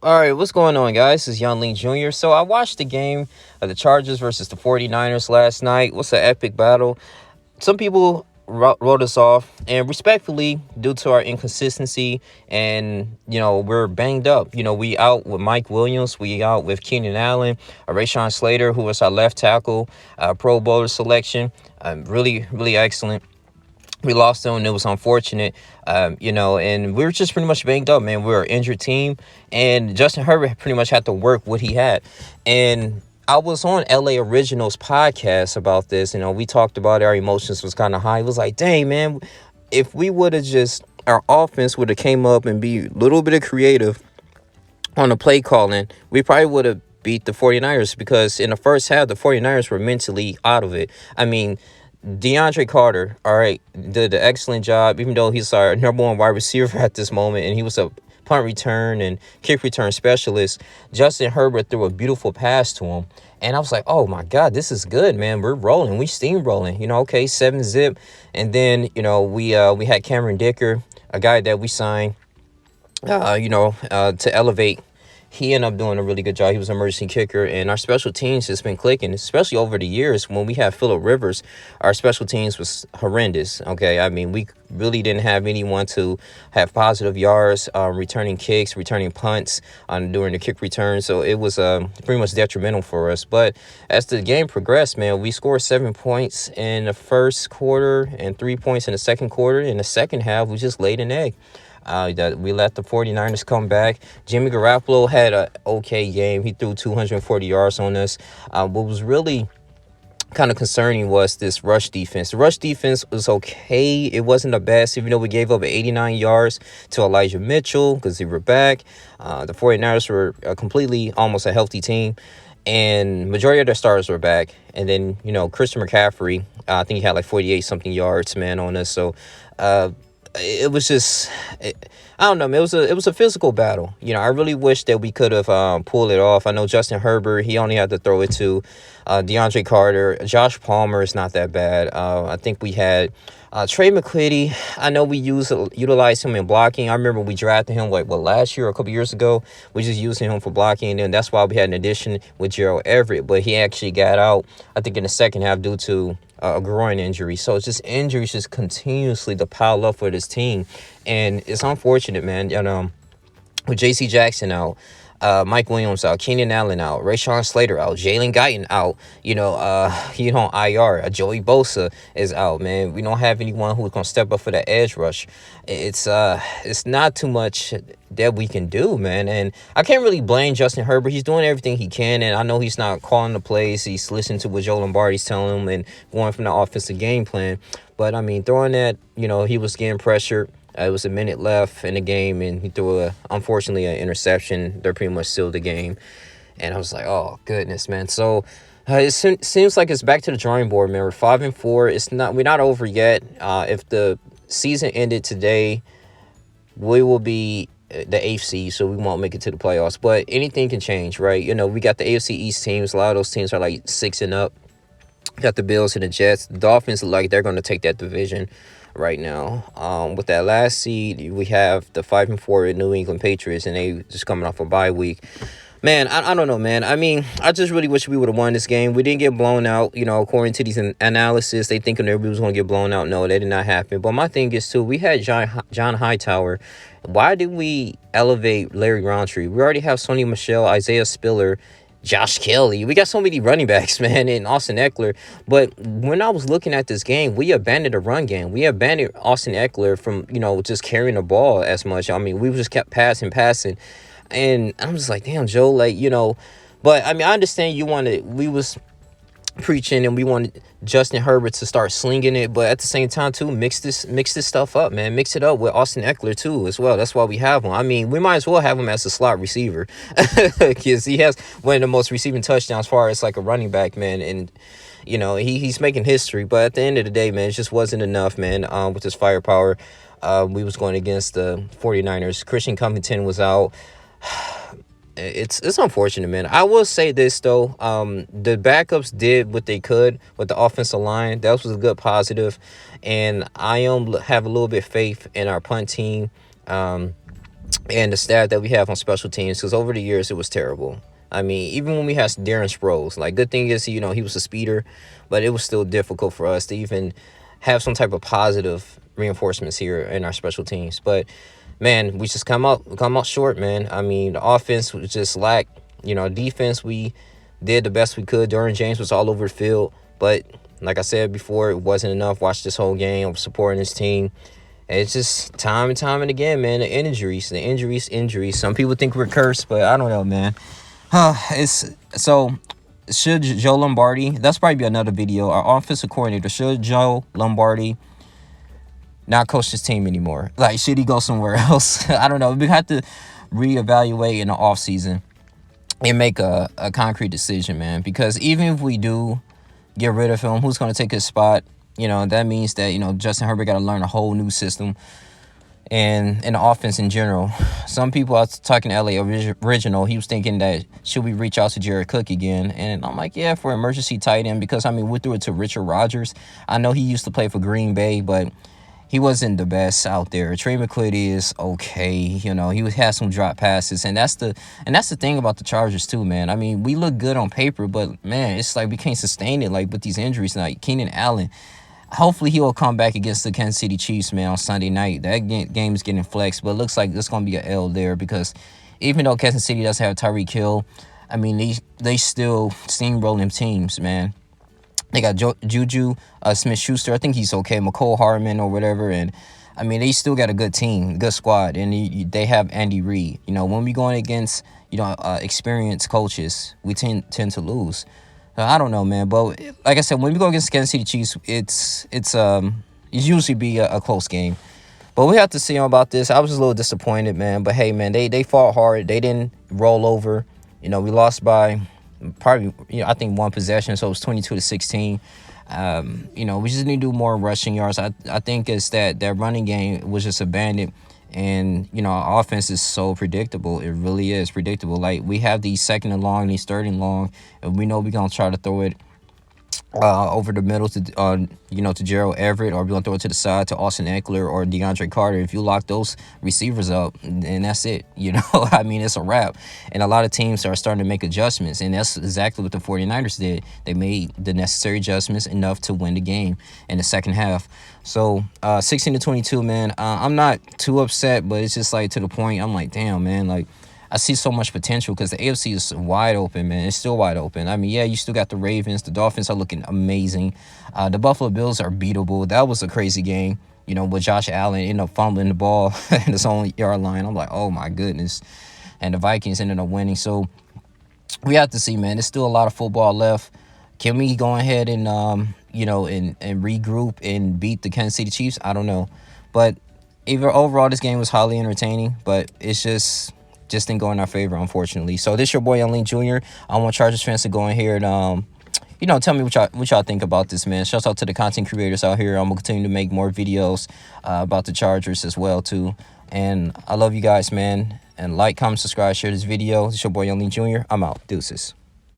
All right, what's going on, guys? This is Young Lee Jr. So I watched the game of the Chargers versus the 49ers last night. What's an epic battle? Some people wrote us off, and respectfully, due to our inconsistency, and, we're banged up. We out with Mike Williams. We out with Keenan Allen, Rashawn Slater, who was our left tackle, Pro Bowler selection. Really, really excellent. We lost them, and it was unfortunate, and we were just pretty much banged up, man. We were an injured team, and Justin Herbert pretty much had to work what he had. And I was on LA Originals podcast about this. We talked about it. Our emotions was kind of high. It was like, dang, man, if we would have our offense would have came up and be a little bit of creative on the play calling, we probably would have beat the 49ers, because in the first half, the 49ers were mentally out of it. I mean, DeAndre Carter, all right, did an excellent job, even though he's our number one wide receiver at this moment, and he was a punt return and kick return specialist. Justin Herbert threw a beautiful pass to him, and I was like, oh my God, this is good, man. We're rolling. We steamrolling. 7-zip. And then, we had Cameron Dicker, a guy that we signed, to elevate. He ended up doing a really good job. He was an emergency kicker, and our special teams has been clicking, especially over the years. When we had Phillip Rivers, our special teams was horrendous. Okay, I mean, we really didn't have anyone to have positive yards, returning kicks, returning punts during the kick return. So it was pretty much detrimental for us. But as the game progressed, man, we scored 7 points in the first quarter and 3 points in the second quarter. In the second half, we just laid an egg. That we let the 49ers come back. Jimmy Garoppolo had an okay game. He threw 240 yards on us. What was really kind of concerning was this rush defense. The rush defense was okay. It wasn't the best, even though we gave up 89 yards to Elijah Mitchell because they were back. The 49ers were completely almost a healthy team, and majority of their stars were back. And then, Christian McCaffrey, I think he had like 48-something yards, man, on us. So, it was just, I don't know, man. It was a physical battle. I really wish that we could have pulled it off. I know Justin Herbert, he only had to throw it to DeAndre Carter. Josh Palmer is not that bad. I think we had Trey McClitty. I know we utilized him in blocking. I remember we drafted him last year or a couple years ago. We just using him for blocking, and that's why we had an addition with Gerald Everett. But he actually got out, I think, in the second half due to a groin injury. So it's just injuries just continuously to pile up for this team, and it's unfortunate, man. With J.C. Jackson out, Mike Williams out, Keenan Allen out, Rashawn Slater out, Jalen Guyton out, IR. Joey Bosa is out, man. We don't have anyone who's going to step up for that edge rush. It's not too much that we can do, man. And I can't really blame Justin Herbert. He's doing everything he can, and I know he's not calling the plays. He's listening to what Joe Lombardi's telling him and going from the offensive game plan. But, I mean, throwing that, he was getting pressured. It was a minute left in the game, and he threw, unfortunately, an interception. They pretty much sealed the game. And I was like, oh, goodness, man. So it seems like it's back to the drawing board, man. We're 5-4. We're not over yet. If the season ended today, we will be the AFC seed, so we won't make it to the playoffs. But anything can change, right? We got the AFC East teams. A lot of those teams are like 6 and up. Got the Bills and the Jets. The Dolphins look like they're going to take that division right now. With that last seed, we have the 5-4 New England Patriots, and they just coming off a bye week. Man, I don't know, man. I mean, I just really wish we would have won this game. We didn't get blown out. According to these analysis, they thinking everybody was going to get blown out. No, that did not happen. But my thing is, too, we had John Hightower. Why did we elevate Larry Roundtree? We already have Sonny Michel, Isaiah Spiller, Josh Kelly. We got so many running backs, man, and Austin Eckler. But when I was looking at this game, we abandoned the run game. We abandoned Austin Eckler from, just carrying the ball as much. I mean, we just kept passing. And I'm just like, damn, Joe, but I mean, I understand we was preaching and we wanted Justin Herbert to start slinging it, but at the same time too, mix this stuff up, man. Mix it up with Austin Eckler too as well. That's why we have him. I mean, we might as well have him as a slot receiver because he has one of the most receiving touchdowns as far as like a running back, man. And he's making history. But at the end of the day, man, it just wasn't enough, man. With his firepower, we was going against the 49ers. Christian Covington was out. It's unfortunate, man. I will say this, though. The backups did what they could with the offensive line. That was a good positive. And I have a little bit of faith in our punt team. and the staff that we have on special teams, because over the years it was terrible. I mean, even when we had Darren Sproles, like, good thing is, he was a speeder, but it was still difficult for us to even have some type of positive reinforcements here in our special teams. But man, we just come out short, man. I mean, the offense was just lack. Defense, we did the best we could. Derwin James was all over the field, but like I said before, it wasn't enough. Watch this whole game. I'm supporting this team. And it's just time and time and again, man. The injuries. Some people think we're cursed, but I don't know, man. It's so. Should Joe Lombardi? That's probably be another video. Our offensive coordinator, should Joe Lombardi not coach this team anymore? Like, should he go somewhere else? I don't know. We have to reevaluate in the offseason and make a concrete decision, man. Because even if we do get rid of him, who's going to take his spot? That means that, Justin Herbert got to learn a whole new system and the offense in general. Some people, I was talking to LA Original, he was thinking that should we reach out to Jared Cook again? And I'm like, yeah, for emergency tight end, because, I mean, we threw it to Richard Rodgers. I know he used to play for Green Bay, but he wasn't the best out there. Trey McClitty is okay. He had some drop passes, and that's the thing about the Chargers too, man. I mean, we look good on paper, but man, it's like we can't sustain it, like, with these injuries. Like Keenan Allen, hopefully he will come back against the Kansas City Chiefs, man, on Sunday night. That game is getting flexed, but it looks like it's going to be an L there, because even though Kansas City does have Tyreek Hill, I mean, they still steamrolling teams, man. They got Juju Smith-Schuster. I think he's okay. McCole Hardman or whatever. And, I mean, they still got a good team, good squad. And they have Andy Reid. When we going against, experienced coaches, we tend to lose. I don't know, man. But like I said, when we go against Kansas City Chiefs, it's usually be a close game. But we have to see about this. I was a little disappointed, man. But, hey, man, they fought hard. They didn't roll over. We lost by probably, I think, one possession, so it was 22-16. We just need to do more rushing yards. I think it's that running game was just abandoned. And, our offense is so predictable. It really is predictable. Like, we have these second and long, these third and long, and we know we're going to try to throw it over the middle to to Gerald Everett, or we're going to throw it to the side to Austin Eckler or DeAndre Carter. If you lock those receivers up, then that's it. I mean, it's a wrap. And a lot of teams are starting to make adjustments, and that's exactly what the 49ers did. They made the necessary adjustments enough to win the game in the second half. So 16-22, man. I'm not too upset, but it's just like to the point. I'm like, damn, man, like, I see so much potential, because the AFC is wide open, man. It's still wide open. I mean, yeah, you still got the Ravens. The Dolphins are looking amazing. The Buffalo Bills are beatable. That was a crazy game, with Josh Allen ended up fumbling the ball in his own yard line. I'm like, oh, my goodness. And the Vikings ended up winning. So we have to see, man. There's still a lot of football left. Can we go ahead and, and regroup and beat the Kansas City Chiefs? I don't know. But overall, this game was highly entertaining, but it's just didn't go in our favor, unfortunately. So this your boy, Young Lean Jr. I want Chargers fans to go in here and, tell me what y'all think about this, man. Shout out to the content creators out here. I'm going to continue to make more videos about the Chargers as well, too. And I love you guys, man. And like, comment, subscribe, share this video. This your boy, Young Lean Jr. I'm out. Deuces.